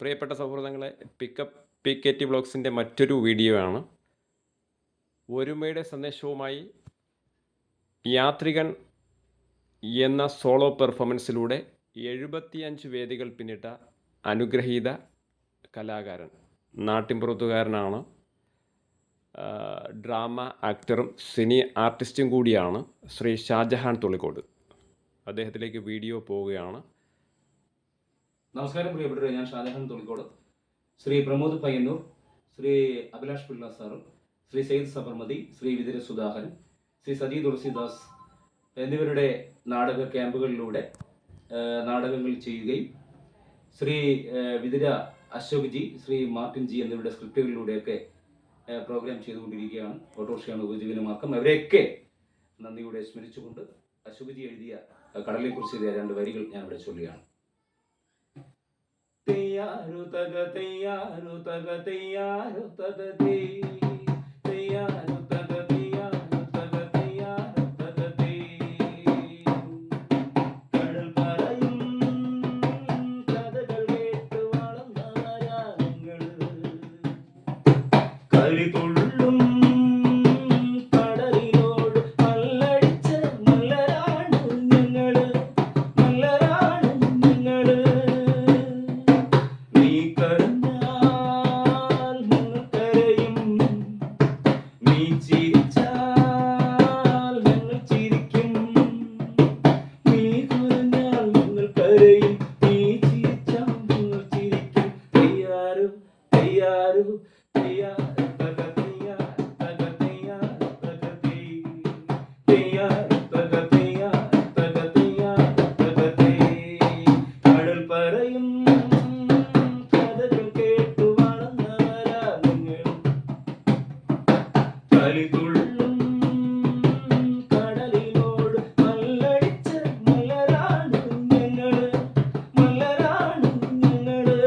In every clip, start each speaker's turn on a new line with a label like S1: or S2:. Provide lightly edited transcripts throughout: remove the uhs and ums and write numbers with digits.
S1: പ്രിയപ്പെട്ട സൗഹൃദങ്ങളെ, pickup PKT വ്ളോഗ്സിൻ്റെ മറ്റൊരു video ആണ്. ഒരുമയുടെ സന്ദേശവുമായി യാത്രികൻ എന്ന സോളോ പെർഫോമൻസിലൂടെ 75 വേദികൾ പിന്നിട്ട അനുഗ്രഹീത കലാകാരൻ, നാട്ടിൻപുറത്തുകാരനാണ്, ഡ്രാമ ആക്ടറും സിനി ആർട്ടിസ്റ്റും കൂടിയാണ് ശ്രീ ഷാജഹാൻ തൊളിക്കോട്. അദ്ദേഹത്തിലേക്ക് വീഡിയോ പോവുകയാണ്.
S2: നമസ്കാരം പ്രിയപ്പെട്ടവരെ, ഞാൻ ഷാജഹാൻ തൊളിക്കോട്. ശ്രീ പ്രമോദ് പയ്യന്നൂർ, ശ്രീ അഭിലാഷ് പിള്ള സാർ, ശ്രീ സെയ്ദ് സബർമതി, ശ്രീ വിതിര സുധാകരൻ, ശ്രീ സജി തുളസിദാസ് എന്നിവരുടെ നാടക ക്യാമ്പുകളിലൂടെ നാടകങ്ങൾ ചെയ്യുകയും ശ്രീ വിതിര അശോക് ജി, ശ്രീ മാർട്ടിൻ ജി എന്നിവരുടെ സ്ക്രിപ്റ്റുകളിലൂടെയൊക്കെ പ്രോഗ്രാം ചെയ്തുകൊണ്ടിരിക്കുകയാണ്. ഓട്ടോറിക്ഷയാണ് ഉപജീവനമാർഗം. അവരെയൊക്കെ നന്ദിയോടെ സ്മരിച്ചുകൊണ്ട് അശോക് ജി എഴുതിയ കടലിനെക്കുറിച്ച് എഴുതിയ 2 വരികൾ ഞാൻ ഇവിടെ ചൊല്ലുകയാണ്. തെയ്യാരു തക തെയ്യാരു തക തെയ്യാരു തക തെയ്യാരു തക തെയ്യാരു തക തെയ്യാരു തക കടൽ പറയും കഥകൾ കേട്ട് വളർന്നവരാ നിങ്ങൾ. കളി തുള്ളും കടലിനോട് മല്ലടിച്ച മല്ലരാണ് ഞങ്ങള്, മല്ലരാണ് ഞങ്ങള്. നീ കരഞ്ഞാൽ ഞങ്ങൾ കരയും, നീ ചിരിച്ചാൽ ഞങ്ങൾ ചിരിക്കും. നീ കരഞ്ഞാൽ ഞങ്ങൾ കരയും, നീ ചിരിച്ചാൽ ഞങ്ങൾ ചിരിക്കും. തെയ്യാരു തെയ്യാരു തെയ്യാരു തക തെയ്യാരു തക തെയ്യാരു തക തെയ്യാരു തക തെയ്യാരു തക തെയ്യാരു തക കടൽ പറയും കഥകൾ കേട്ടു വളർന്നവരാ നിങ്ങൾ. കളി തുള്ളും കടലിനോട് മല്ലടിച്ച മല്ലരാണ് ഞങ്ങള്, മല്ലരാണ് ഞങ്ങള്.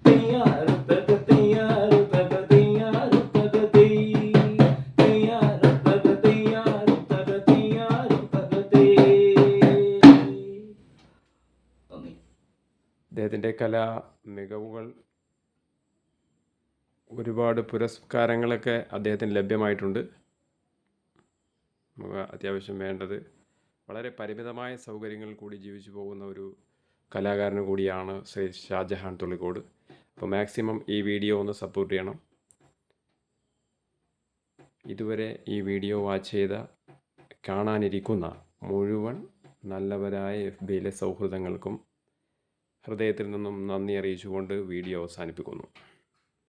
S2: തെയ്യാരു തക തെയ്യാരു തക തെയ്യാരു തക തെയ്യാരു തക തെയ്യാരു തക തെയ്യാരു തക നന്ദി.
S1: അദ്ദേഹത്തിൻ്റെ കലാ മികവുകൾ, ഒരുപാട് പുരസ്കാരങ്ങളൊക്കെ അദ്ദേഹത്തിന് ലഭ്യമായിട്ടുണ്ട്. നമുക്ക് അത്യാവശ്യം വേണ്ടത് വളരെ പരിമിതമായ സൗകര്യങ്ങളിൽ കൂടി ജീവിച്ചു പോകുന്ന ഒരു കലാകാരന് കൂടിയാണ് ശ്രീ ഷാജഹാൻ തൊളിക്കോട്. അപ്പോൾ മാക്സിമം ഈ വീഡിയോ ഒന്ന് സപ്പോർട്ട് ചെയ്യണം. ഇതുവരെ ഈ വീഡിയോ വാച്ച് ചെയ്ത കാണാനിരിക്കുന്ന മുഴുവൻ നല്ലവരായ FBയിലെ സൗഹൃദങ്ങൾക്കും ഹൃദയത്തിൽ നിന്നും നന്ദി അറിയിച്ചുകൊണ്ട് വീഡിയോ അവസാനിപ്പിക്കുന്നു.